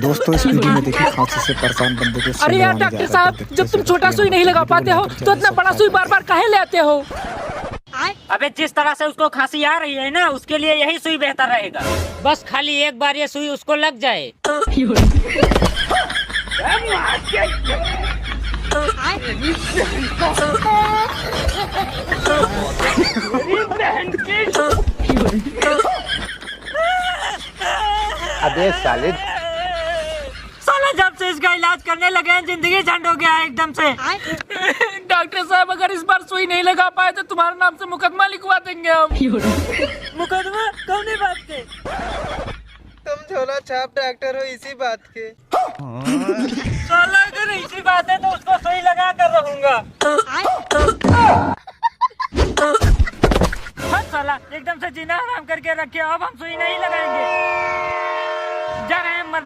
दोस्तों इस वीडियो में देखिए खांसी से परेशान बंदे को अरे यार डॉक्टर साहब, जब तुम छोटा सुई नहीं लगा पाते हो तो इतना बड़ा सुई बार बार काहे ले आते हो? अबे जिस तरह से उसको खांसी आ रही है ना, उसके लिए यही सुई बेहतर रहेगा। बस खाली एक बार ये सुई उसको लग जाए। अबे साले, साला जब से इसका इलाज करने लगे हैं जिंदगी झंड हो गया है एकदम से। डॉक्टर साहब, अगर इस बार सुई नहीं लगा पाए तो तुम्हारे नाम से मुकदमा लिखवा देंगे हम। मुकदमा कौन बात के? तुम झोला छाप डॉक्टर हो इसी बात के। साला अगर इसी बात है तो उसको सुई लगा कर रहूंगा। हाँ साला, एकदम से जीना हराम करके रखे, अब हम सुई नहीं लगाएंगे।